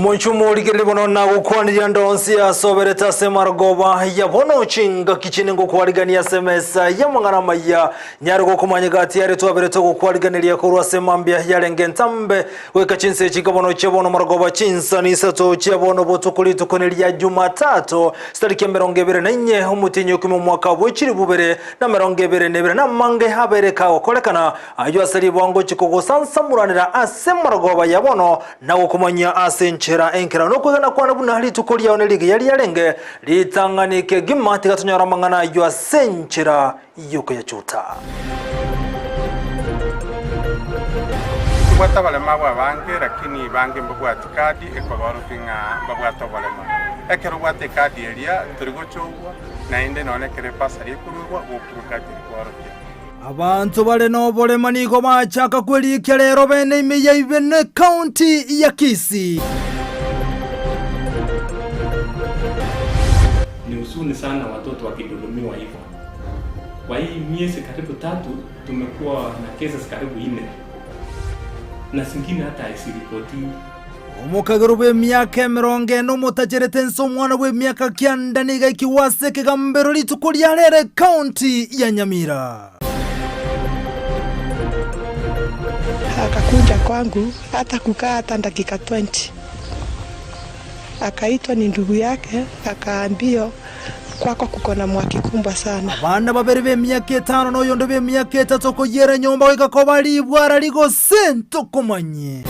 Monchumo likilibono na gukwani ndonsi ya sobereta semargoba ya bono chinga kichine ngokwaligania semesa ya mangana maya nyarugo kumanyigati yari twabereto gukwaligania kurwa semambia yarenge ntambe weka chinse chikabono chebono margoba chinsa ni sato chebono botukuli tukonelia Jumatatu stariki 24 umutinyo kuma mwaka bw'ikiri bubere na 24 na mange habereka okolekana ayo asali bwango chikogo sansamuranira asemargoba ya bono na gukumanya asenchera enkera no kwegana kwana buna hali tukolia oneligi yali yarenge litanganike gimati gatunyara mangana ayo asenchera yuko ya chuta Wata balema bange lakini bange mbugwati kadi ekobaro kinga mbugwato balema ekero gwate kadi elia turigochogwa na inde none kere pasari kurugwa okukati kworokia abantu bale no bolema niko bachaka kwelike lero bene imiya ibene county ya Kisii. Ni huzuni sana watoto wakidhulumiwa hivyo. Kwa hii miezi karibu 3 tumekuwa na cases karibu 4. Na singine hata isiripoti. Omukaguru bwe myaka 40 mutajerete nsomwana bwe myaka 9 niga ikiwase kigambero litukulia lere county ya Nyamira. Akakuja kwangu hata kukaa hata dakika 20. Akaitwa ni ndugu yake, akaambio kwako kuko na mwaki kubwa sana. Abana babere be myaka 5 no yondo be myaka 3 ko yere nyomba weka ko bali bwara ligo sento komanye.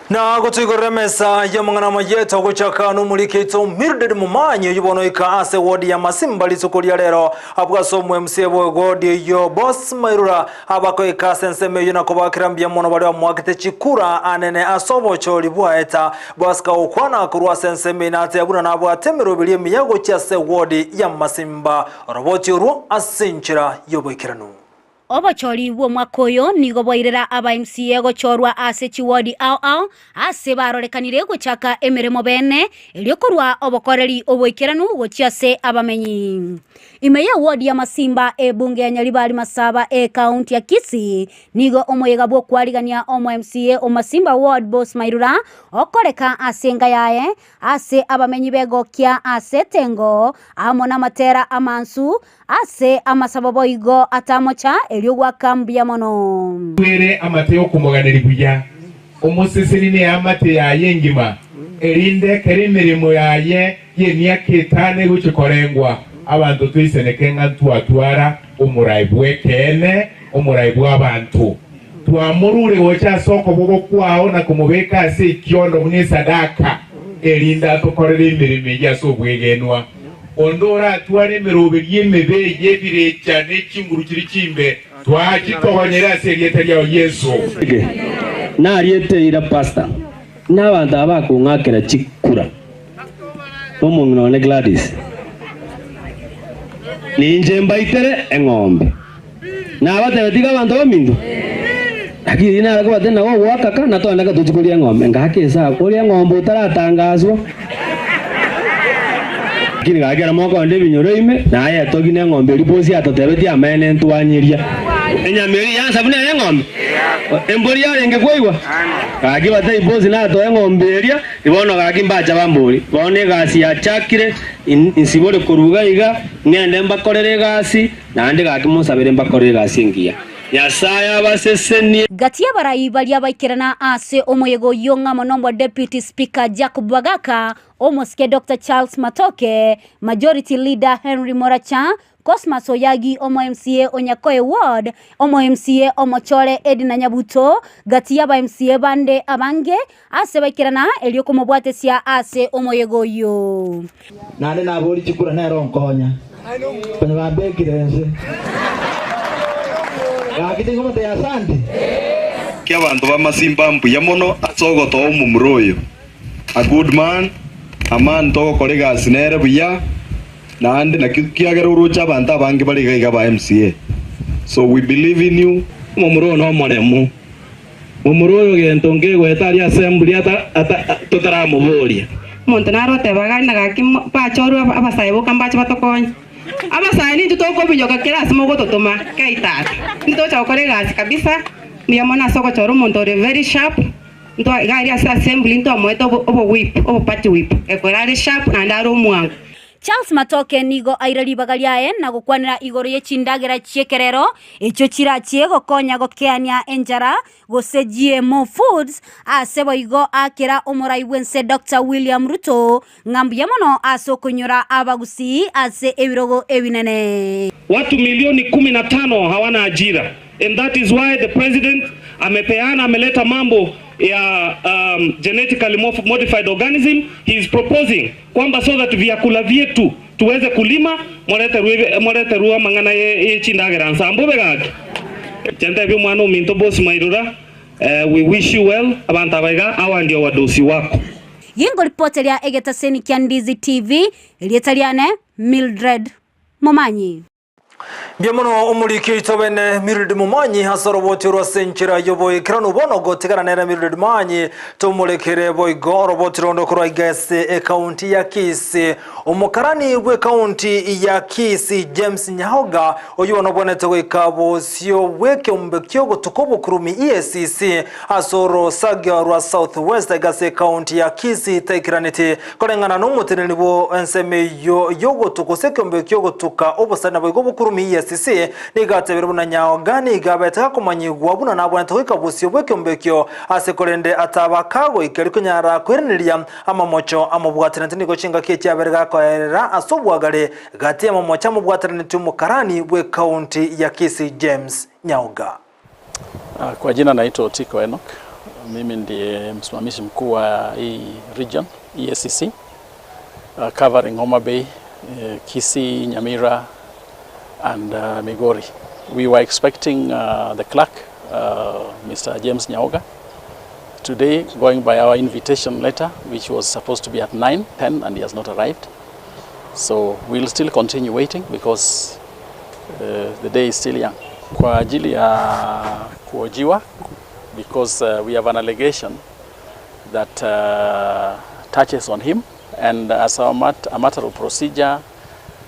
Na gutigore mesa ya mangana mayeto guchaka no muliketo mirded mumanye yubono ika ase wodi ya masimba litukulia lero abwaso MC wodi yo boss mairura abako ika senseme yuna kobakirambia mono bali mwakite chikura anene asobo choli bwaeta boska ukwana kurwa senseme na tebuna na bwatemero bilie miyago chase wodi ya masimba roboti uru asinchira yoboikiranu Obochori bwo mwakoyo nigo boirera aba MCA gochorwa ase chiwodi ao ase barorekanire guchaka emeremo bene eliokorwa obokoreri oboikiranu gochiase abamenyi imeya wodi ya masimba ebunge ya Nyaribari Masaba county ya Kisii nigo omoyega bwo kwaligania omo MCA o Masimba ward boss mairura okoreka asenga yae ase abamenyi bego kia ase tengo amona matera amansu ase amasabobo igo atamocha eliogwa kambia mono were amateo kumuganira buya umusisiri ne amate ya yengima erinde keremeremo yaye yemyaka 5 guchikorengwa abantu twiseneke nka twatwara umurayibwe kene umurayibwa abantu twamurure wocha soko bobo kwao na kumubeka ase ikyondo mune sadaka erinda tokorera imirimo ya sobwegenwa ondora tware merobe yemebe yebire cyane kingurukiri kimbe twakitobanyera serieta ya Yesu na ariete ira pasta n'abantu abakungakera chikura omuntu ne Gladys ninje mbaitere engombe n'abatebetiga abantu bamindu akiri na abatena go wakaka na toneka tujikulia ngombe ngakesa kulia ngombe utaratangazwa kini gagera moko ndi binyoroime na aya togine ngombe riposi atotebeti amene ntwanyiria enyameri yansa bune ngombe embori yarenge kwoigwa kagi batei bosi na to ngombe eria ibono gagi mbacha bamburi bone gasi ya chakire insibore kuruga iga ngende mbakorere gasi na ndi gagi musabire mbakorere gasi ngia Yasaya baseseni gatia barayi balia baikirana ase omoyego yonga monombo deputy speaker Jacob Bagaka omoske Dr. Charles Matoke majority leader Henry Moracha Cosmas Oyagi omo MCA Onyakoe ward omo MCA Omochore Edina Nyabuto gatia ba MCA bande abange ase baikirana elioko mobwate sia ase omoyego yo nane nabori chikura na ronkonya kwenye babekirense Yakiti ngote ya sante. Kia bantu ba Masimba mbuya mono atsogo to mumuroyo. A good man, a man to kolega sinere buya na ande na kiagera urucha banta bangi bali gaiga ba MCA. So we believe in you. Mumuro no moremu. Mumuroyo gentonge gwetari assembly ata totara muboria. Montanaro te bagana gaki pa choru abasaibo kambacha batokonya. Aba sani tutoko binyoka kila simogo totoma kaita. Nito cha okorega kabisa. Miyamona soko choro montore very sharp. Nto gari asa assembly nto moeto obo whip, obo party whip. Ekorare sharp na ndaro muang. Charles Matoke nigo airari bagaliae na gukwanira igoro yechindagira chiekerero echo chirachie gokonya gokeania enjara gose GMO Foods asebo igo akira omorai wense Dr. William Ruto ngambu yamono asokunyura abagusi ase ebirogo ebinene. Watu milioni 15 hawana ajira, and that is why the president ameleta mambo ya genetically modified organism. He is proposing kwamba so that vyakula vyetu tuweze kulima morete ruwa mangana ye chindagira nsambo begaki chente byo mwana uminto boss mairura. We wish you well abantu abaiga awa ndio wadosi wako. Yengo reporter ya egetaseni kia Ndizi TV ilietaliane Mildred Momanyi. Biamono umuriki itobene Mildred Momanyi hasoroboti rwasenchira yoboye kirano bono gotigana nera Mildred Momanyi tumulekere boygo roboti rondo kurwa igase county ya Kisii umukarani we county ya Kisii James Nyahoga oyo nobonete wekabo sio weke umbekyo gutukobo kurumi EACC asoro sagya rwa Southwest igase county ya Kisii taikiranite korengana n'umuteneni bo enseme yo tukoseke umbekyo gutuka obusana boygo bukurumi EACC nigatebera buna Nyahoga nigabeta kumanyigwa buna nabonete wekabo sio weke umbekyo asekorende atabakago ikeriko nyara kwereneria amamocho amubwatirante nigo chinga kyechaberga koerera asobwagale gati amamocho amubwatirante mukarani we county ya Kisii James Nyahoga. Kwa jina naitwa Tiko Enoch. Mimi ndiye msimamishi mkuu wa hii region EACC covering Homa Bay, Kisii, Nyamira and Migori. We were expecting the clerk, Mr. James Nyahoga, today, going by our invitation letter, which was supposed to be at 9:10, and he has not arrived. So we'll still continue waiting because the day is still young. Kwa ajili ya kuojiwa, because we have an allegation that touches on him, and as a matter of procedure,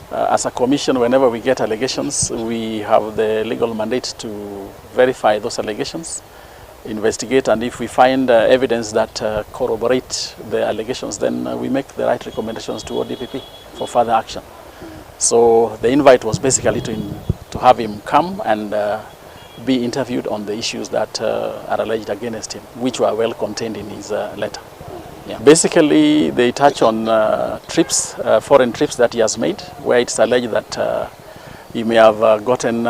as a commission, whenever we get allegations, we have the legal mandate to verify those allegations, investigate, and if we find evidence that corroborate the allegations, then we make the right recommendations to ODPP for further action. So the invite was basically to have him come and be interviewed on the issues that are alleged against him, which were well contained in his letter. Yeah. Basically, they touch on trips, foreign trips that he has made, where it's alleged that he may have gotten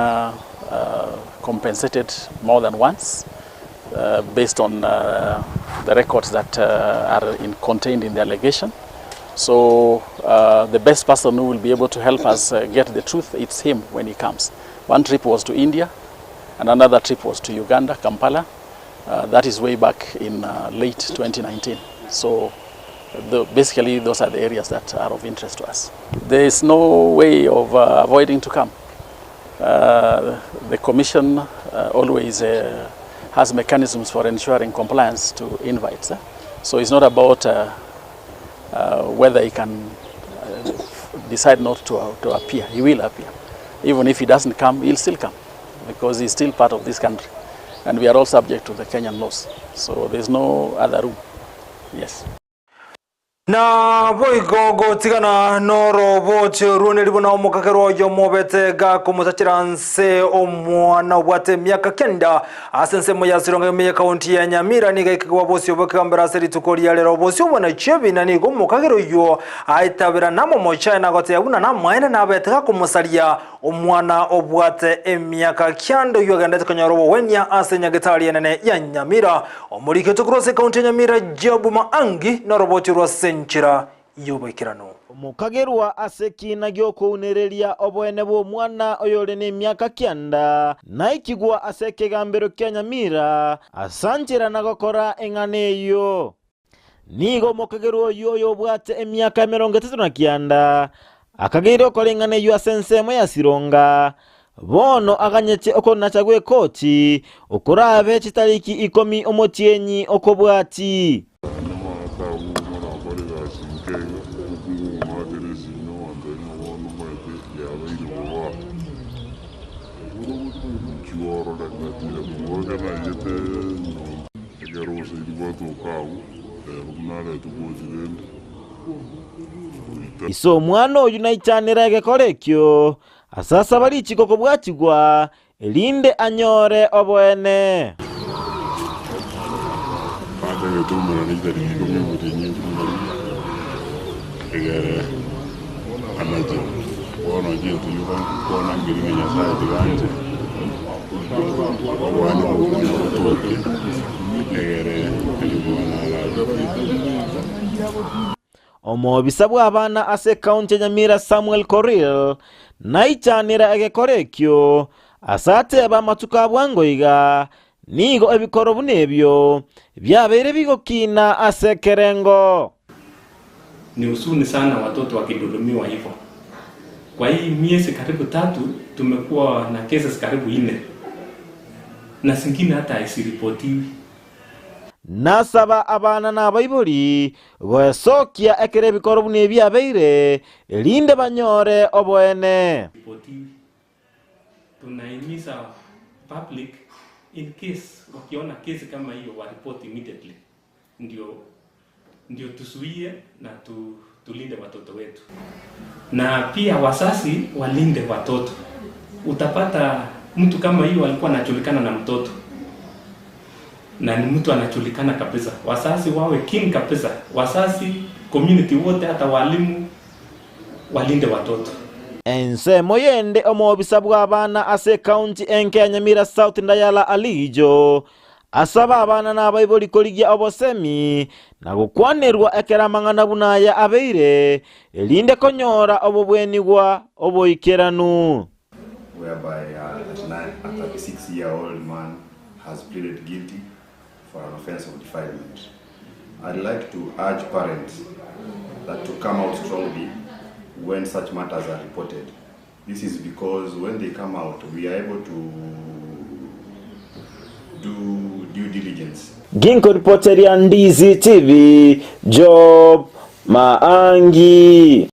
compensated more than once, based on the records that are contained in the allegation. So the best person who will be able to help us get the truth, it's him when he comes. One trip was to India, and another trip was to Uganda, Kampala. That is way back in late 2019. So basically those are the areas that are of interest to us. There is no way of avoiding to come. The Commission always has mechanisms for ensuring compliance to invites. So it's not about whether he can decide not to appear. He will appear. Even if he doesn't come, he'll still come, because he's still part of this country. And we are all subject to the Kenyan laws. So there's no other room. Yes. Na boigo tigana noro bocho rune libona omukakero yo mobete ga kumutachiranse omwana wate myaka kenda asense moya sironga me county ya Nyamira ni gaikwa bosi obakambara seri tukori ya lero bosi obona chebi na ni gomukakero yo aitabira namo mocha na gote yabuna na mwaene na beteka kumusalia omwana obwate emyaka kyando yo ganda tukanyaro wenya asenya gitali nene ya Nyamira omurike tukrose county ya Nyamira jobu maangi na roboti rwasenchira yobekirano mukagerwa aseki na gyoko unereria obwene bo mwana oyole ne myaka kyanda na ikigwa aseke gambero kya Nyamira asanjira na gokora enganeyo nigo mukagerwa yoyo bwate emyaka 39 akagero kolengane yo asensemo ya sironga bono aganyete okona chagwe koti okurabe chitariki 10 omotienyi okobwati iso mwana oyu naichanira egekorekio asasa bali chikoko bwachigwa elinde anyore obwene omobisa bw'abaana ase county ya Nyamira Samuel Koril naichanira egekorekio asateba amatuko abwangoiga nigo ebikoro bunebyo byabeire bigokina ase kerengo. Ni huzuni sana watoto wakidhulumiwa hivyo. Kwa hii miezi karibu 3 tumekuwa na cases karibu 4 na zingine hata haisiripotiwi. Nasaba abana n'abaibuli gwesokia ekere bikoro bune byabeire elinde banyore obwene. Tunahimiza public in case wakiona case kama hiyo wa report immediately. Ndio tusuie na tulinde watoto wetu. Na pia wazazi walinde watoto. Utapata mtu kama hiyo alikuwa anajulikana na mtoto. Na ni mtu anajulikana kabisa. Wazazi wawe keen kabisa. Wazazi, community wote, hata walimu walinde watoto. Ense moyende omobisa bw'abaana ase county enke ya Nyamira South Ndayala Alijo asaba abana n'abaibuli koligia obosemi na gukwanirwa ekeramangana bunaya abeire elinde konyora obobwenigwa oboikeranu. Whereby a 36-year-old man has pleaded guilty for an offense of defilement. I'd like to urge parents that to come out strongly when such matters are reported. This is because when they come out, we are able to do due diligence. Ginko reporter ya Ndizi TV, Job Maangi.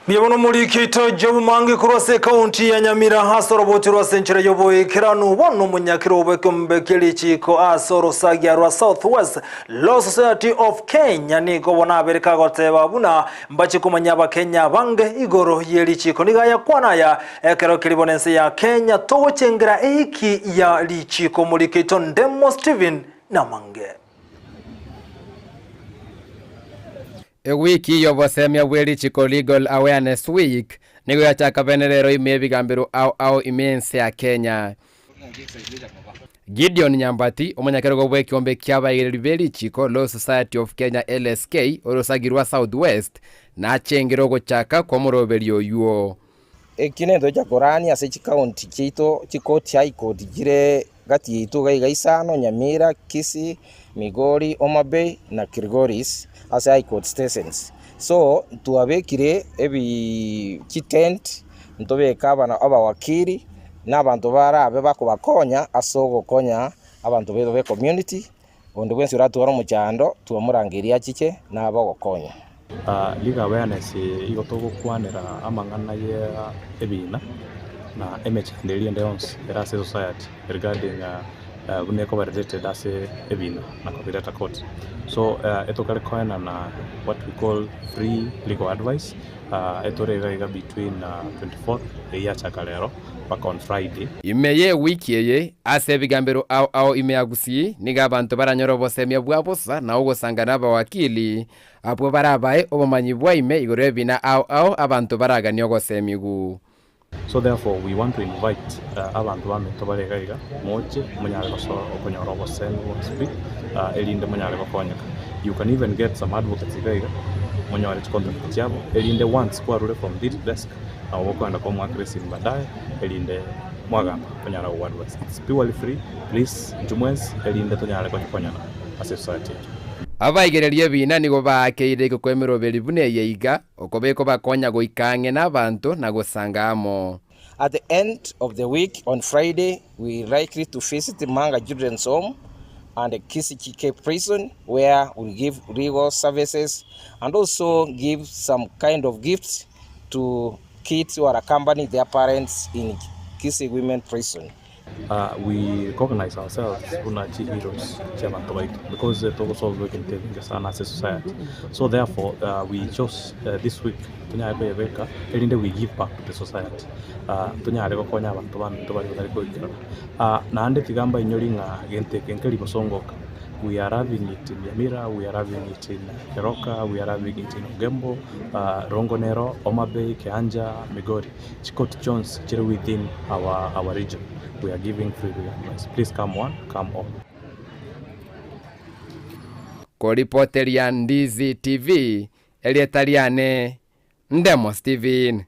Nibono muri kito Job Maangi kurose county ya Nyamira hasoro botirwa senchera yoboye kiranu bono munyakiro bekombe kilichiko asoro sagiarwa Southwest Law Society of Kenya niko bona abereka goteba buna mbachi kumanya abakenya bange igoro yelichiko nigaya kwanaya ekero kilibonense ya Kenya tochengera eki ya lichiko muri kito Ndemo Steven Namange. A wiki yobo semia weli chiko Legal Awareness Week nigo ya chaka venerero imebigambiro au imense ya Kenya. Gideon Nyambati omanyakero gobwe kiombe kyabaire libeli chiko Law Society of Kenya LSK orosagirwa Southwest na chengero go chaka kwa murobeli oyuo. Ekinendo cha Korani ase county chito chikoti high court gire gati itu gaisano Nyamira, Kisii, Migori, Homa Bay na Kilgoris as high court stations. So tuabekire ebi chitent ntobeka abana abawakiri n'abantu barabe bakubakonya asogo konya abantu bedo be community ondo bwensi ratwara mu cyando tuamurangiria chike n'abagokonya. Legal awareness igotogo kwanera amangana ye ebina na emechandeli ndeyons era society regarding buneko related as ebina na copyright court. So etokale koena na what we call free legal advice etorega between 24th ya chakalero back on Friday. Imeye wiki ye ase bigambiro au ime Gusii niga abantu baranyoro bosemya bwabosa na ugosangana abawakili apo barabaye obomanyibwa ime igore bina au abantu baraganyo gosemigu. So therefore we want to invite abantu bamento baregaiga moche munyale baso okonyoro bosemi speak elinde munyale bakonyeka. You can even get some advocates igaiga munyale contact yabo elinde once kwa rule from this desk au wakwenda kwa mwakirisi mbadaye elinde mwagamba kunyala advice. It's purely free. Please jumwezi elinde tunyale konyana as a society. Abaigererie bina nigo bakeire kwemero belibune yeiga okobeko bakonya goikange n'abantu na gosangamo. At the end of the week on Friday we likely to visit the Manga Children's Home and the Kisii prison where we give legal services and also give some kind of gifts to kids who are accompanying their parents in Kisii women prison. we recognize ourselves as heroes because to solve working things as a society. So therefore, we chose this week we give back to the society. We are having it in Nyamira, we are having it in Keroka, we are having it in Ugembo, Rongonero, Homa Bay, Keanja, Migori, Chikoti Jones, within our region. We are giving free advice. Please come one, come all. Kuripoteria Ndizi TV, Elietariane, Ndemo Steven.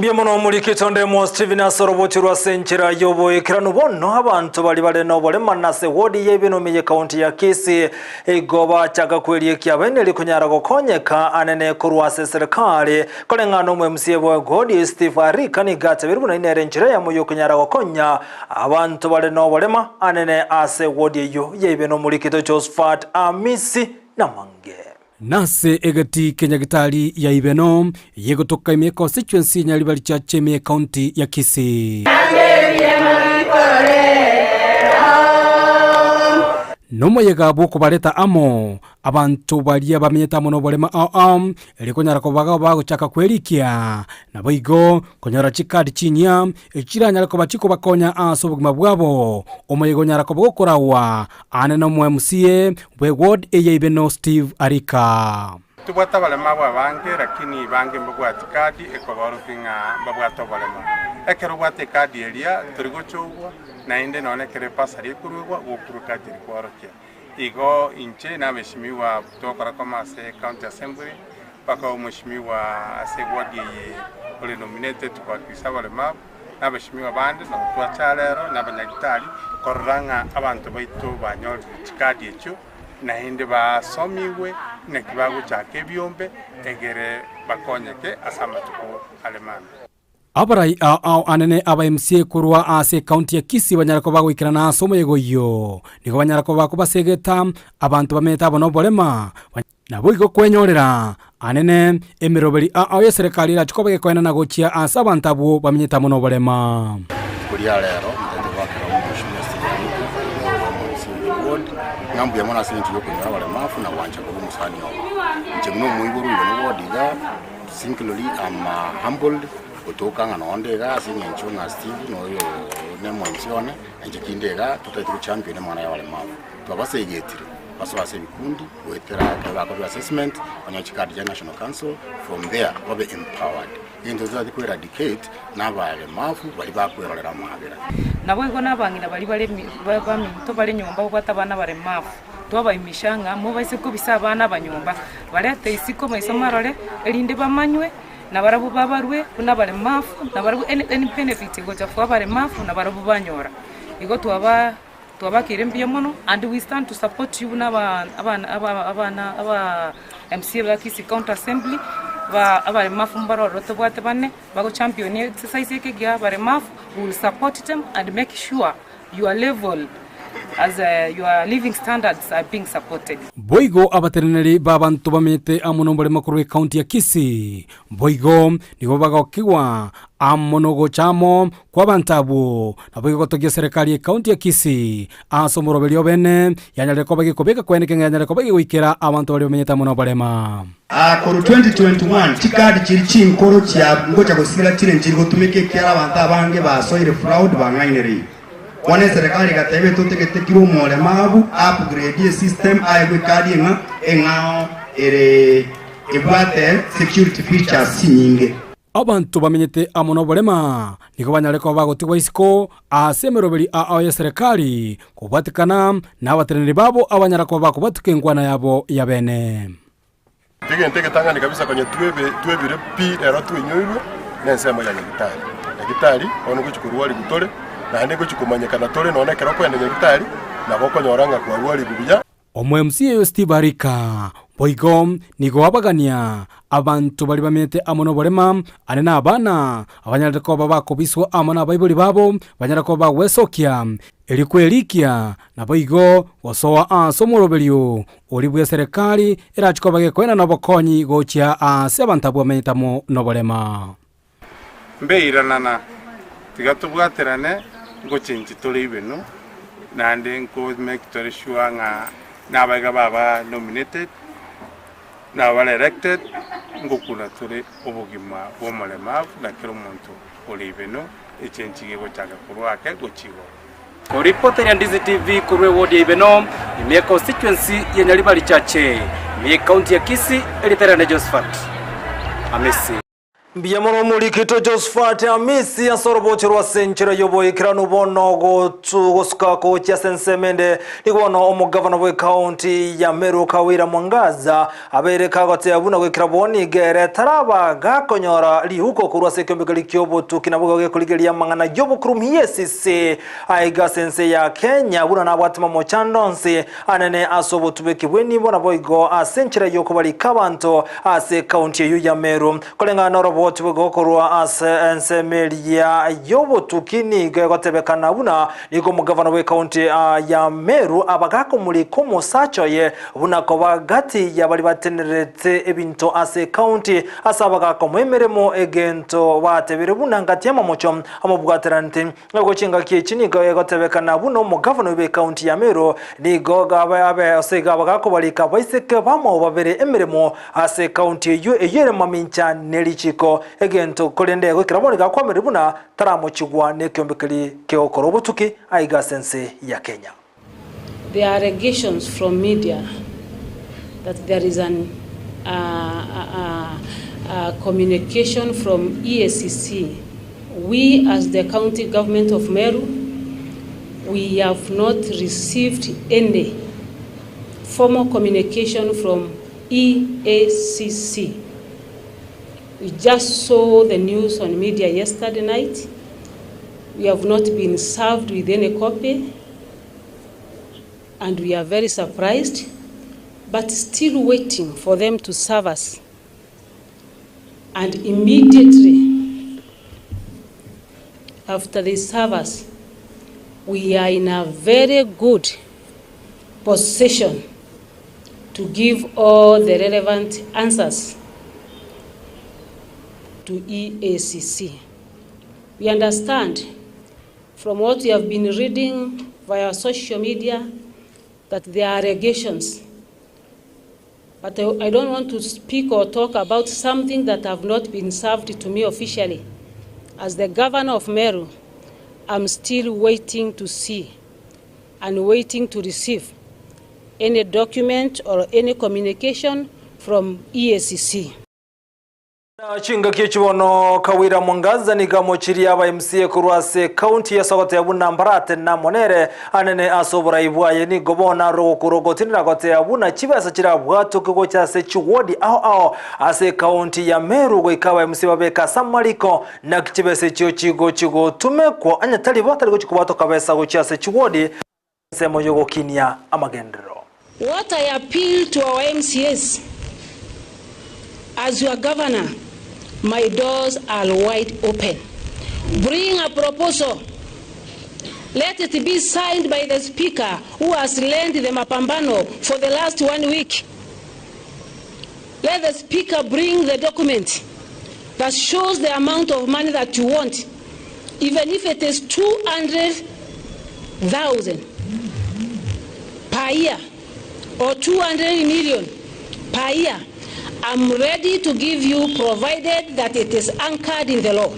Biamono mulikito ndemo Steven asorobotirwa senchera yoboyekirano bonno abantu bali bale nobolema nase wodi yebino miye county ya Kisii egoba chaga kweli kyabene likunyara gokonyeka anene kurwase serikali kolengano mu MCA bo godi Steve Arika ni gata biribuna inere nchira ya muyo kunyara gokonya abantu bale nobolema anene ase wodi yo yebino mulikito Josephat Amisi na Mange. Nase egati Kenya gitali ya ibeno yegotoka ime constituency nyalibali cha Cheme county ya Kisii. Nomo yegabu kubaleta amo abantu balia bamenyeta mono bolema elikonyara kobaga bago chaka kwelikia na boigo konyara chikadi chinya echiranya lako bachiko bakonya asobugima bwabo omoyegonyara kobokorawa aneno mu MCA bwe ward eyebeno Steve Arika. Tubata balema bange lakini bange mbugwati kadi ekobarukinga mbugwato balema ekero gwate kadi elia turigochogwa na inde nonekere pasari kurugwa ukurukati kworokia igo inche na mheshimiwa kutoka kama se county assembly paka mheshimiwa se ward ye ole nominated kwa Kisii balema na mheshimiwa bande na twachalero na banyagitari koranga abantu baitu banyol kadi echo na inde basomiwe ne kibago chake byombe egere bakonyeke asamatuko alemana. Abarai anene aba MCA kurwa ase county ya Kisii banyarako bagwikirana asomo yegoyo niko banyarako bakubasegeta abantu bameta abono bolema nabo igo kwenyorera anene emiroberi ya serikali la chikobege kwena na gochia asa bantabu bamenyeta mono bolema kulia lero ndetubakira ngambu ya mwana sinti yoko ni wale mafu na wancha kwa musani nje mno muiburu ibano wodiga singularly am humbled kutoka nganaondega singenchona Steve no yo nemo nsione nje kindega tutatu champion mwana ya wale mafu twabase yetire baswase bikundi wetera kwa assessment on chikadi ya National Council. From there wabe empowered into that ku eradicate na wale mafu bali bakwerolera muhabera nabo igo nabangina bali to bali nyomba ubata bana bare mafu twaba imishanga mu baise ko bisaba bana banyomba bali ateisiko maisomarole elinde bamanywe na barabu babarwe kuna bare mafu na barabu any benefit go chafwa bare mafu na barabu banyora igo twaba kirembye mono and we stand to support you na aba MCA la Kisii County Assembly ba abare mafu mbaro roto bwate bane bago champion exercise yake gya bare mafu. We will support them and make sure your level as your living standards are being supported. Boigo abatereneri babantu bamete amonombole makuru county ya Kisii. Boigo nigo bagakiwa amonogo chamo kwa bantabu na boigo togia serikali county ya Kisii asomorobelio bene yanyaleko bagikobeka kweneke yanyaleko bagiwikira abantu bali bamenyeta monobolema koru 2021 chikadi chirichi nkoro cha ngocha gosira challenge gotumike kyara abantu abange basoire fraud bangaineri wane serikali gatebe tutegete kiro mole mabu upgrade system aigwe kadi engao ere ebate security features nyinge abantu bamenyete amono bolema niko banyaleko bagotigwa isiko asemerobeli ya serikali kubatikana na abatereneri babo abanyarako bakubatukengwana yabo ya bene Tege tangani kabisa kwenye tuwe pi era tuinyoirwe nensema ya gitari ono kuchikuruwali gutore na hande kuchikumanyekana tore none keroko ende gitari na boko nyoranga kwa ruwali gubija omwe MCA Steve Arika boigo nigo abagania abantu bali bamete amono bolema anena abana abanyarako babakobiswa amana bayibuli babo banyarako bawesokia elikwelikia na boigo osowa asomorobelio olibwe serikali erachikobage kwena nabokonyi gochia ase abantabu bamenyetamo nobolema mbeiranana tigatubwaterane ngo change tole ibeno nande ngo make tole sure nga nabaga baba nominated na wale elected ngo kuna tole obugima bw'omulemavu na kero muntu oli ibeno echange gego chaka kurwake gochigo. Kuripoti ya Ndizi TV kurwe wodi ya Ibeno, imie constituency ya Nyaribari Chache, imie county ya Kisii, Elitera na Josephat Amisi. Biyamono mulikito Josephat Amisi asorobocherwa senchera yoboyekera nubono gosuka ko chasensemende nikono omugavana we county ya Meru Kawira Mwangaza abereka gote abuna gwekira boni gere taraba gakonyora lihuko kurwa sekombekali kyobo tukinabuga gekuligeria mangana yobo kurum yesise aiga sense ya Kenya buna nabwatima mochandonse anene asobo tubekibweni bona boygo asenchera yokobali kabanto ase county ya Meru kolenga noro tubegokorwa ase ensemelia yobo tukini gotebekana buna niko mugavana we county ya Meru abagako muri komo sacho ye buna ko bagati yabali batenerete ebinto ase county asabagako mwemeremo egento batebere buna ngati amamocho amubwaterante gocinga kiechini gotebekana buna mugavana we county ya Meru ni goga abe osega abagako bali kabaiseke bamo babere emeremo ase county yo eyere mamincha nelichiko egento kolende gwikira bonika kwamere buna taramo chigwa ne kyombekeli keokoro butuki aiga sense ya Kenya. There are allegations from media that there is an communication from EACC. We as the county government of Meru, we have not received any formal communication from EACC. We just saw the news on media yesterday night. We have not been served with any copy, and we are very surprised, but still waiting for them to serve us. And immediately after they serve us, we are in a very good position to give all the relevant answers to EACC. We understand from what we have been reading via social media that there are allegations, but I don't want to speak or talk about something that have not been served to me officially. As the governor of Meru, I'm still waiting to see and waiting to receive any document or any communication from EACC. Chinga kichibono Kawira Mwangaza ni gamochiri aba MCA kurwase county ya Sokoto ya buna mbarate na monere anene asobora ibwaye ni gobona rokurogotinira gote ya buna chibasa chira bwato kigo cyase chiwodi aho ase county ya Meru go ikawa MCA babeka samaliko na kichibese cyo chigo tumeko anyatali batali go chikubato kabesa go cyase chiwodi semo yogo kinya amagendero. What I appeal to our MCAs, as your governor, my doors are wide open. Bring a proposal. Let it be signed by the speaker who has led the Mapambano for the last 1 week. Let the speaker bring the document that shows the amount of money that you want. Even if it is 200,000 per year or 200 million per year, I'm ready to give you, provided that it is anchored in the law.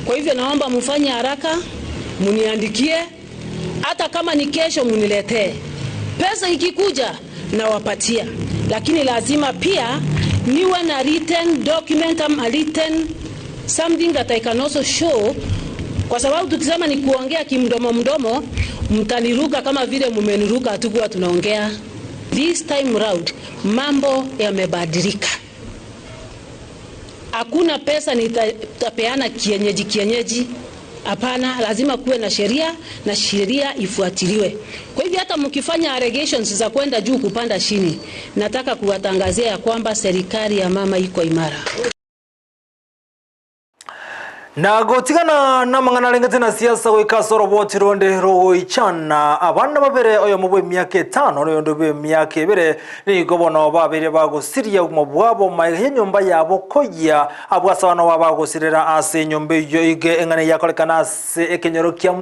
Kwa hivyo naomba mfanye haraka, muniandikie, hata kama ni kesho muniletee. Pesa ikikuja na wapatia, lakini lazima pia niwe na written document, written something that I can also show, kwa sababu tukisema ni kuongea kimdomo, mtaniruka kama vile mumeniruka hatukuwa tunaongea. This time round, mambo yamebadilika. Hakuna pesa nitapeana kienyeji. Hapana, lazima kuwe na sheria na sheria ifuatiliwe. Kwa hivyo hata mkifanya allegations za kwenda juu kupanda chini, nataka kuwatangazia ya kwamba serikali ya mama iko imara. Na gotigana na mangana lengete na siasa wikasoro boti ronde rogo ichana abana babere oyo mubwe myaka 5 no yondo myaka ebere ni gobono babere bagosiria umubwabo maye nyumba yabo koya abwasabano babagosirira ase nyumba yo ige engane yakolekana ase ekenyoro kya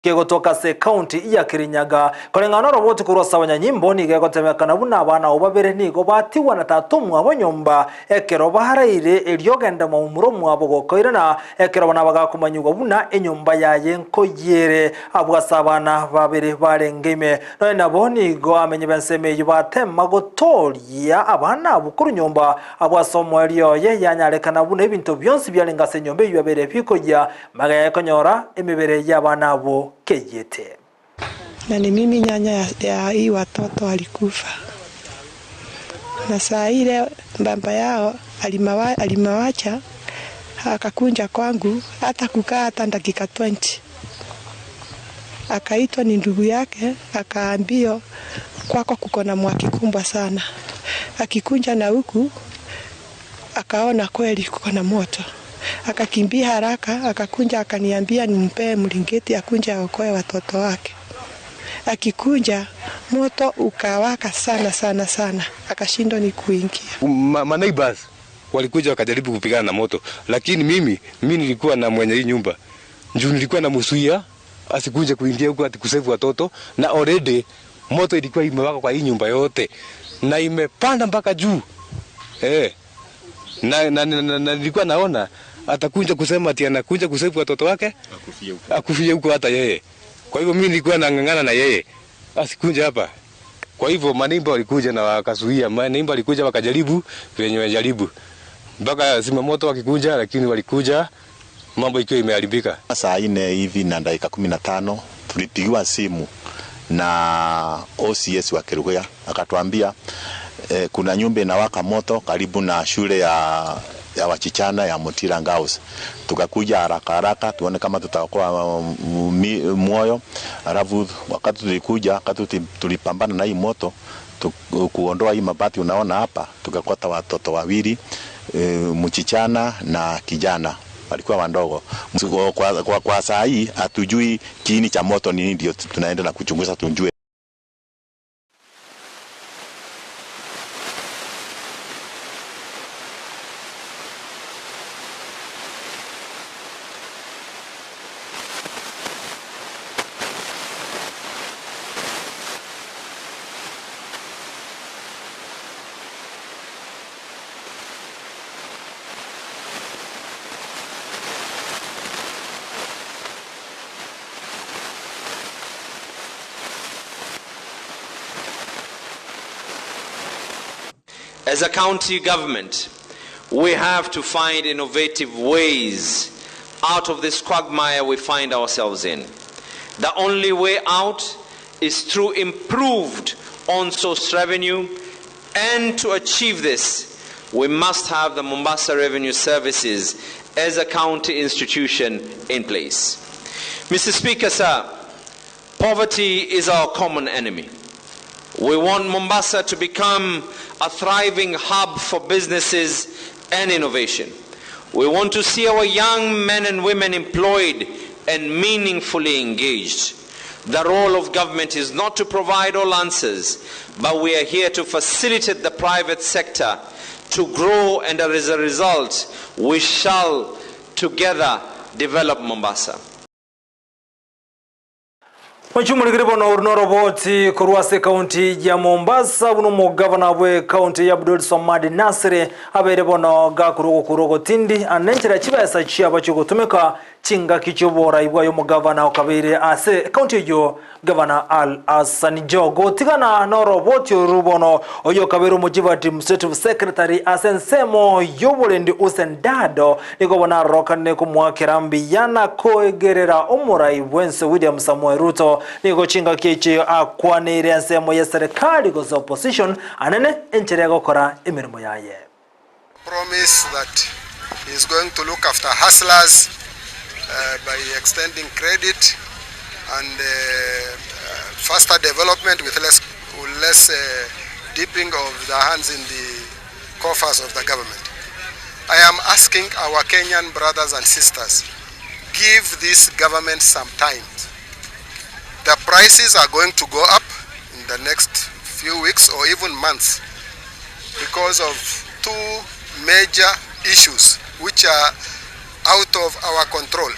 kutoka se county ya Kirinyaga kolengana roboti kurosa abanyanyimbo ni gegotemekana buna abana obabere nigo batiwa na tatumwa abonyomba ekero baharaire eryogenda mu muromu abo gokoirana ekero bana bagakumanyugo buna enyumba yaye nkoyere abwasabana babere barengeme no nabo nigo amenye benseme yubatema gotoria abana bukuru nyumba abwasomo eryoye yanyarekana buna ebintu byonsi byalengase nyumba yabere bikoya magaya konyora emibere y'abana abo kejete. Na ni mimi nyanya ya hii watoto alikufa. Na saa ile baba yao alimawacha akakunja kwangu hata kukaa hata dakika 20. Akaitwa ni ndugu yake akaambiwa kwako kuko na mwaki kubwa sana. Akikunja na huku akaona kweli kuko na moto. Akakimbia haraka akakunja akaniambia nimpe mlingeti akunja aokoe watoto wake. Akikunja moto ukawaka sana akashindwa ni kuingia. Neighbors walikuja wakajaribu kupigana na moto, lakini mimi nilikuwa na mwenye hii nyumba. Njoo nilikuwa na msuia asikunje kuingia huko ati kusave watoto, na already moto ilikuwa imewaka kwa hii nyumba yote na imepanda mpaka juu. Na nilikuwa naona atakunja kusema ati anakunja kusave watoto wake akufie huko hata yeye. Kwa hivyo mimi nilikuwa nangangana na yeye asikunje hapa. Kwa hivyo manimba walikuja na wakazuia, manimba walikuja wakajaribu venye wajaribu mpaka zimamoto wakikunja, lakini walikuja mambo ikiwa imeharibika. Saa 4 hivi na dakika 15 tulipigiwa simu na OCS wa Kerugoya akatuambia kuna nyumba inawaka moto karibu na shule ya wachichana ya Mutira Ngaus. Tukakuja haraka tuone kama tutaokoa moyo. Alafu wakati tulikuja, tulipambana na hii moto kuondoa hii mabati unaona hapa, tukakota watoto wawili, mchichana na kijana walikuwa wandogo. Kwa saa hii hatujui kiini cha moto nini, ndio tunaendelea kuchunguza tujue. As a county government, we have to find innovative ways out of this quagmire we find ourselves in. The only way out is through improved on-source revenue, and to achieve this, we must have the Mombasa Revenue Services as a county institution in place. Mr. Speaker, sir, poverty is our common enemy. We want Mombasa to become a thriving hub for businesses and innovation. We want to see our young men and women employed and meaningfully engaged. The role of government is not to provide all answers, but we are here to facilitate the private sector to grow, and as a result, we shall together develop Mombasa. Mchumulikiripo na urnoroboti kuruwase kaunti ya Mombasa buno mugavana bwe kaunti ya Abdul Somad Nasri aberebo no gakurugo tindi anenchera chibasa chiaba chugutumika chinga kichobora ibwa yo mugavana okabere ase kaunti yo Governor Al Hassan Jogo tigana no roboti rubono oyo kabero mujiba administrative secretary asensemo yobolendi usendado niko bona rokane kumwakirambi yana koegerera omurai bwense William Samoei Ruto niko chinga kichi akwanire ensemo ya serikali go opposition anene enchere gukora emirimo yaye. Promise that he is going to look after hustlers by extending credit and faster development with less dipping of the hands in the coffers of the government. I am asking our Kenyan brothers and sisters, give this government some time. The prices are going to go up in the next few weeks or even months because of two major issues which are out of our control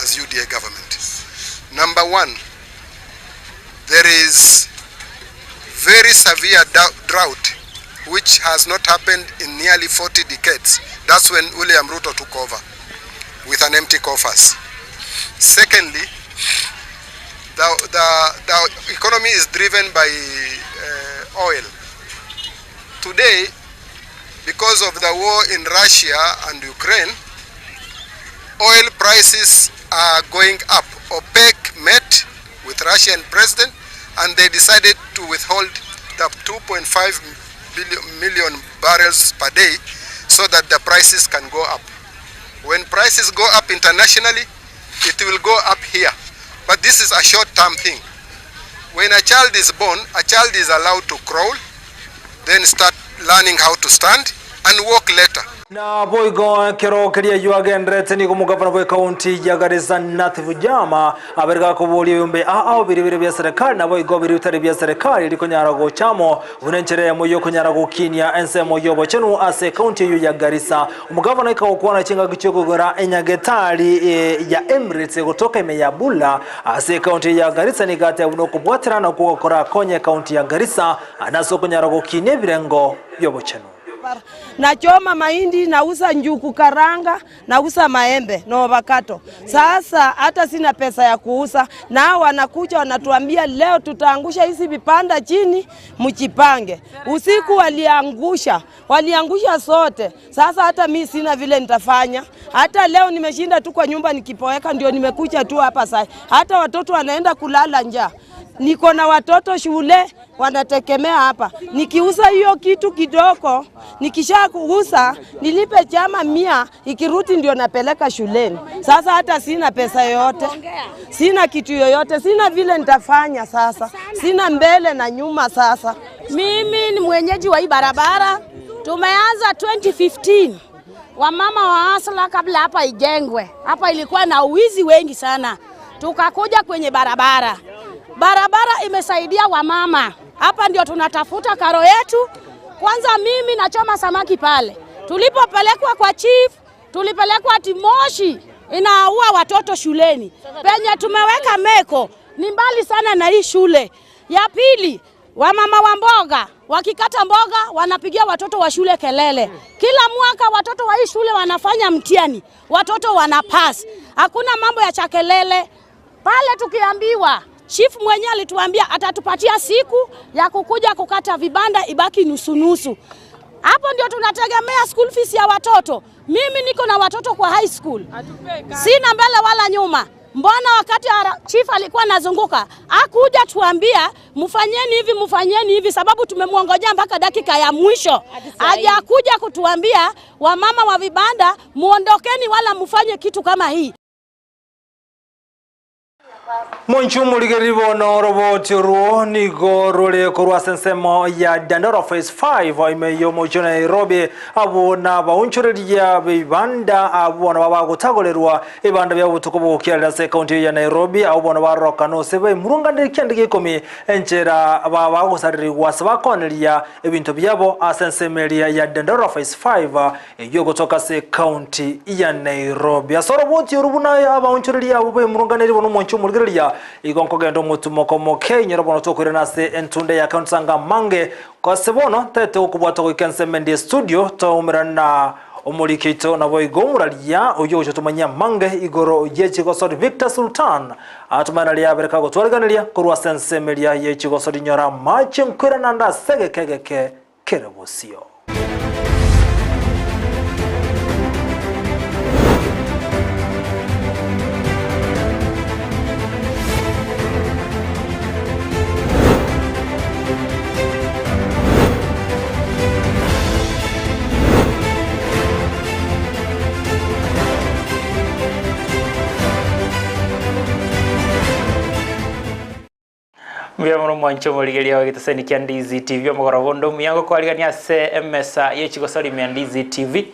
as UDA government. Number one, there is very severe drought which has not happened in nearly 40 decades. That's when William Ruto took over with an empty coffers. Secondly, the economy is driven by oil. Today, because of the war in Russia and Ukraine, oil prices are going up. OPEC met with Russian president and they decided to withhold the 2.5 million barrels per day so that the prices can go up. When prices go up internationally, it will go up here. But this is a short-term thing. When a child is born, a child is allowed to crawl, then start learning how to stand and walk later. Na boigo kero keria yuagendrete ni kumugavana bwe county ya Garissa Native Jama aberga kubulia yumbe biribiri bya serikali na boigo biri utari bya serikali liko nyarago chamo unenchere ya moyo kunyarago kinya ense moyo bochenu ase county yu ya Garissa umugavana ikawukwana chinga gichogora enyagetari ya Emirates kutoka imeyabula ase county ya Garissa ni gate uno kubwatira na kukora konye county ya Garissa anaso kunyarago kinya birengo yobochenu. Nachoma mahindi, nauza njuku karanga, nauza maembe na avocado. Sasa hata sina pesa ya kuuza. Nao wanakuja wanatuambia leo tutaangusha hizi vipanda chini, mjipange. Usiku waliangusha sote. Sasa hata mimi sina vile nitafanya. Hata leo nimeshinda tu kwa nyumba nikipoeka ndio nimekuja tu hapa sasa. Hata watoto wanaenda kulala njaa. Niko na watoto shule wanategemea hapa. Nikiuza hiyo kitu kidogo, nikisha kuuza nilipe chama 100, ikirudi ndio napeleka shuleni. Sasa hata sina pesa yoyote. Sina kitu yoyote, sina vile nitafanya sasa. Sina mbele na nyuma sasa. Mimi ni mwenyeji wa hii barabara. Tumeanza 2015. Wamama wa Asla kabla hapa ijengwe. Hapa ilikuwa na uwizi wengi sana. Tukakuja kwenye barabara. Barabara imesaidia wamama. Hapa ndio tunatafuta karo yetu. Kwanza mimi nachoma samaki pale. Tulipopelekwa kwa chief, tulipelekwa Timoshi, inaua watoto shuleni. Penye tumeweka meko, ni mbali sana na hii shule. Ya pili, wamama wa mboga, wakikata mboga, wanapigia watoto wa shule kelele. Kila mwaka watoto wa hii shule wanafanya mtihani. Watoto wanapass. Hakuna mambo ya chakelele. Pale tukiambiwa, chief mwenye alituambia atatupatia siku ya kukuja kukata vibanda ibaki nusu. Hapo ndio tunategemea school fees ya watoto. Mimi niko na watoto kwa high school. Sina mbele wala nyuma. Mbona wakati chief alikuwa anazunguka, hakuja tuambia mfanyeni hivi sababu tumemwongojea mpaka dakika ya mwisho. Hajakuja kutuambia wamama wa vibanda muondokeni wala mfanye kitu kama hii. Monchu muligeribo no roboti ruo ni gorole korwa sensemo ya Dandora Phase 5 imeyo mocho Nairobi abo na baunchureria bibanda abo na baba gutagolerwa ibanda bya butukubo kyala se county ya Nairobi abo na baroka no sebe murunga ndikende komi enchera baba gusaririrwa sabakoneria ebintu byabo asensemeria ya Dandora Phase 5 eyo kutoka se county ya Nairobi asoroboti rubuna abaunchureria abo murunga ndiribo no monchu muligeriya igonko gendo mutumoko moke nyorobono tokore na se entunde ya county sanga mange kwa sebono tete ukubwata ko ikensemendi studio to umirana omulikito na boigomuralia uyo tumanya mange igoro yechigosori Victor Sultan atumanalia bereka go twarganilia kurwa sensemelia yechigosori nyora mache mkura nanda sege kegeke kerebosio. Muyamuro mwancho muligelia wagitaseni kia Ndizi TV omugorobondo muyango kwaligania se emesa yechigosori mya Ndizi TV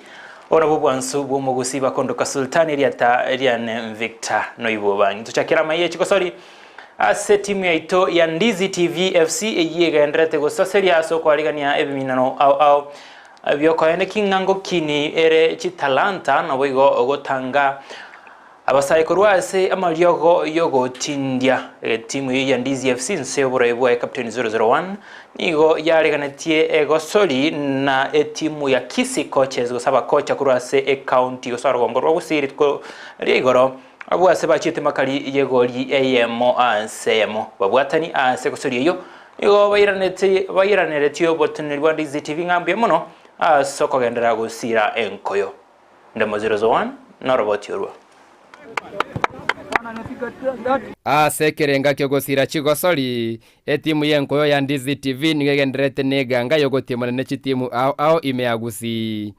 ona bubwansu bwo Gusii bakondoka Sultan Elian Victor noibo bangi tuchakira maye chikosori ase timu yaito ya Ndizi TV FC eyigendrete gosaseria soko aligania ebiminano au byokoene kingango kini ere chitalanta no boigo ogotanga abasayikorwa ase amaryogo yogo tindia timu ya Ndizi FC nseoborebo captain 001 nigo yariganetie egosori na timu ya Kisii coaches gosaba coach akurase county gosargongo rwagusiri ko rigoro abwase bachite makali yegori eyemo ansemo babwatani ase gosori yo nigo bayiranete obotunirwa wa Ndizi TV ngambye muno soko gendera gusira enkoyo ndemo 001 no robot yorwa sekerenga kyogosira chigosori etimu yenkoyo ya Ndizi TV nigegenderete neganga yogotimana ne chitimu au ime ya Gusii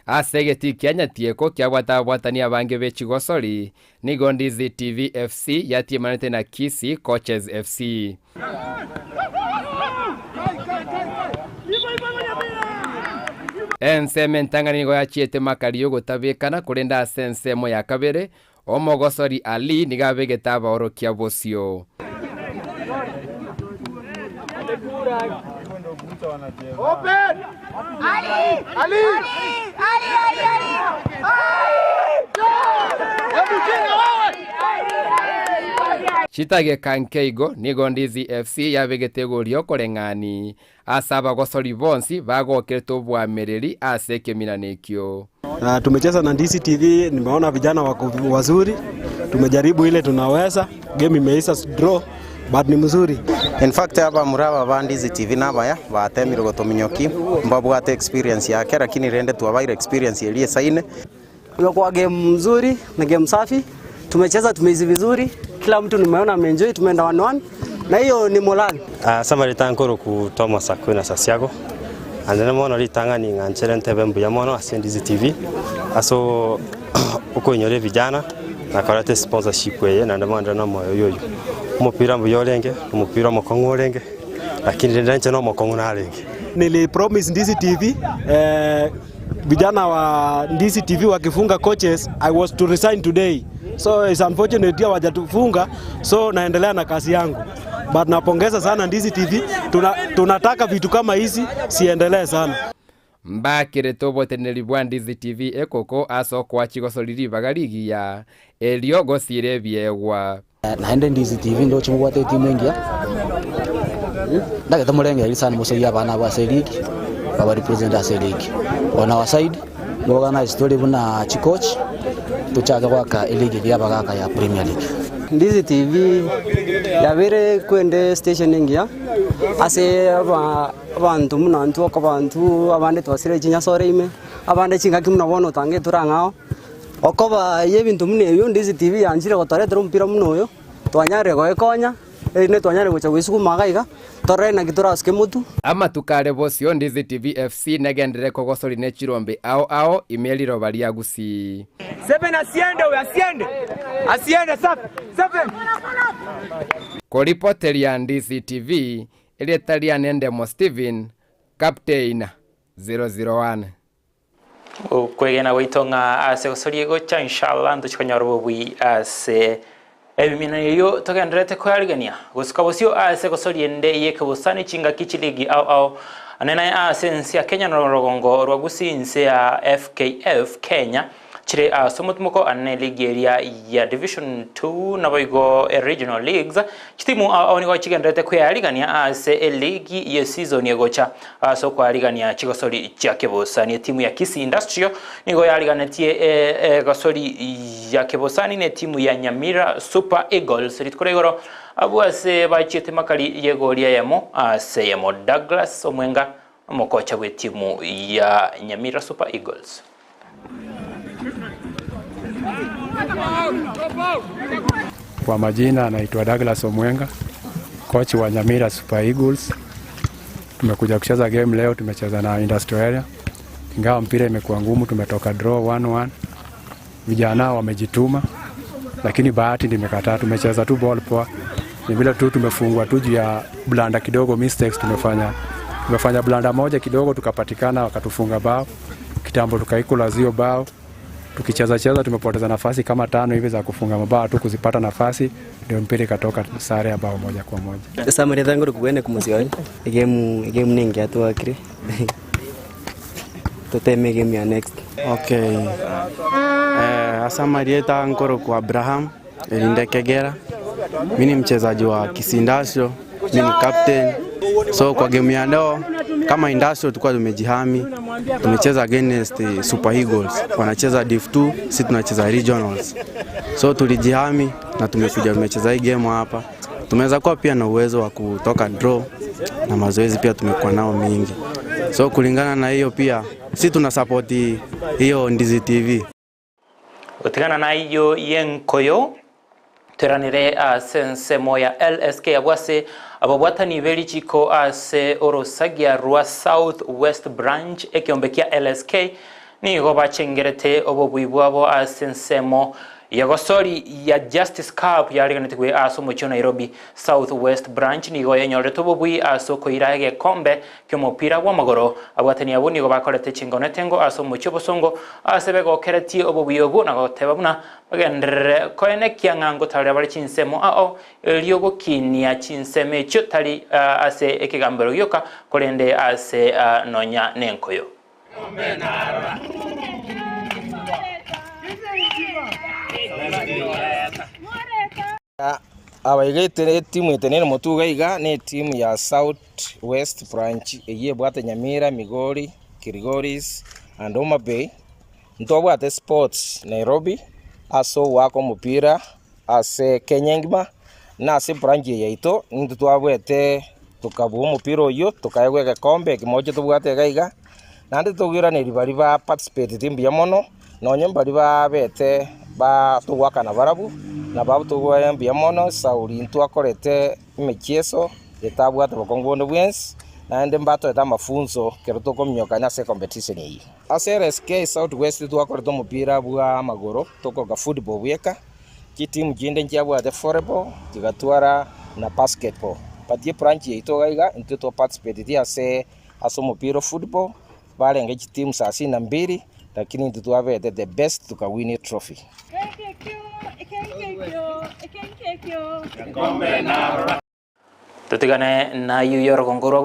asegeti kyanyatieko kyabwatani abange be chigosori nigo Ndizi TV FC yatimanete na Kisii Coaches FC Enseme nigo yachiete makari yogotabekana kurenda sensemo ya kabere omogosori Ali nigabegeta baorokia bosio Open! Ali! Chitage kankeigo nigo Ndizi FC yabegete gorio korengani asaba gosori bonsi bagoketo bwamereri aseke minanekyo. Tumecheza na Ndizi TV, nimeona vijana wako wazuri, tumejaribu ile tunaweza, game imeisha draw but ni mzuri. In fact hapa muraba ba Ndizi TV nabaya batemire gotominyoki mbabwate experience yake lakini rende tuwabaire experience ile saine. Kwa game mzuri na game safi, tumecheza tumeizi vizuri, kila mtu nimeona ameenjoy, tumeenda 1-1 na hiyo ni morale. Samari tankoro ku Thomas Akwena Sasiago. Andana mono litanga ni nganchere ntebe mbuya mono ase Ndizi TV. Aso uko nyore vijana na karate sponsorship ye na ndamanda na moyo yoyo. Umupira mbuyolenge, umupira mokongolenge. Lakini ndenje no mokongonalenge. Nili promise Ndizi TV vijana wa Ndizi TV wakifunga coaches, I was to resign today. So it's unfortunate ya wajatufunga, so naendelea na kazi yangu. But napongeza sana Ndizi TV, tunataka vitu kama hizi siendelee sana. Mbakire toboteneri bwa Ndizi TV ekoko aso kwa chigosoliri bagaligi ya elio gosire biegwa. Naende Ndizi TV ndo chimugwate timu ingia. Ndageta murenge lisana musoya bana ba seligi, baba represent seligi. Wana wa side no organize story buna chikoch tuchaga kwaka eligi ya bagaka ya Premier League. Ndizi TV yabere kwende station ingia ase abantu munantu okabantu abande twasire chinya sore ime abande chingaki munabona tange turangao okoba yebintu mune yo Ndizi TV yanjire gotoretera mpira muno yo twanyare goekonya ne twanyare gocha gwisukuma gaiga torena giturasike mutu ama tukare bosio Ndizi TV FC nagendere kogosori ne chirombe ao imeliro bali ya Gusii 7 asiende safi 7 Koripoteri ya Ndizi TV eletalia nendemo Steven Captain 001 kwegena witonga ase gosori gocha inshallah nduchikanyoro bwi ase ebiminaniyo togendrete kwalgania gusukabosio ase gosori ende yekebusani chinga kichiligi au anena ase nsia Kenya no rogongo rwa Gusii nse ya FKF Kenya chire somotmoko ane league area ya division 2 na boigo regional leagues chitimu oni go chigendrete kwalgania ase league ye season yegocha so kwalgania chigosori chakebusani timu ya Kisii Industrial nigo yaliganetie gosori ya kebosani ne timu ya Nyamira Super Eagles ritkoregoro abwase bachite makali yegoria yemo aseyemo Douglas Omwenga mokocha we timu ya Nyamira Super Eagles. Kwa majina anaitwa Douglas Omwenga, coach wa Nyamira Super Eagles. Tumekuja kucheza game leo, tumecheza na Industrial Area. Ingawa mpira imekuwa ngumu, tumetoka draw 1-1. Vijana wamejituma, lakini bahati nimekataa. Tumecheza tu ball poa. Ni vile tu tumefungwa tu juu ya blanda kidogo mistakes tumefanya Tumefanya blanda moja kidogo tukapatikana, wakatufunga bao. Kitambo tukaikula zio bao. Tukicheza tumepoteza nafasi kama 5 hivi za kufunga mabao tu kuzipata nafasi, ndio mpira ikatoka sare ya bao 1-1. Samari zangu kuende kumuzio. Game ningi atu akire. Tuteme game ya next. Okay. Asamari eta nkoro kwa Abraham Elinde Kegera. Mimi ni mchezaji wa Kisii Industrial, mimi ni captain. So kwa game ya leo kama Industrial tulikuwa tumejihami, tumecheza against Super Eagles, wanacheza Div 2, sisi tunacheza Regionals. So tulijihami na tumecheza hii game hapa. Tumeweza kuwa pia na uwezo wa kutoka draw na mazoezi pia tumekuwa nao mingi. So kulingana na hiyo pia sisi tuna support hiyo Ndizi TV. Utigana na hiyo yenkoyo teranire sense moya LSK abwase ababwatani beri chiko ase orosagia rwa South West Branch ekiombekia LSK ni go bachengerete obobwibwabo asensemo yagosori ya Justice Cup yariganite kwe aso mucho Nairobi South West Branch ni go yenyorete obobwi aso koirage kombe kyomupira wa magoro abwatani abo ni go bakorete chingonetengo aso mucho bosongo asebego kereti obobwi obo na gotebabuna bagendere koene kyangango tare bari chinsemo ao eliogo kinia chinseme cyo tari ase ekigambero yoka korende ase nonya nenkoyo abaigete timu itenene mutugaiga ni timu ya South West Branch eye bwate Nyamira, Migori, Kirigoris and Homa Bay. Ntobwate sports Nairobi aso wako mupira ase Kenyengima na ase branch yaito ndu twabwete tukabu mupira uyo tukayegwe kombe kimoje tubwate gaiga nandi tugira ni bari ba participate timu ya mono nonye bari ba bete ba tuwaka na barabu na babu tuwa mbia mono sauri ntu akorete imechieso etabwate bakongondo bwens na ende mbato eta mafunzo kero tukomnyoka na se competition hii ase RSK South West twakorete mupira bwa magoro tokoga football bweka timu jinde njabwate volleyball tigatwara na basketball patie branch yeito gaiga ntu to participate ase aso mupira football balenge timu 32 lakini ntu twabete the best tukawini trophy. Tutigane na yu yorogongoro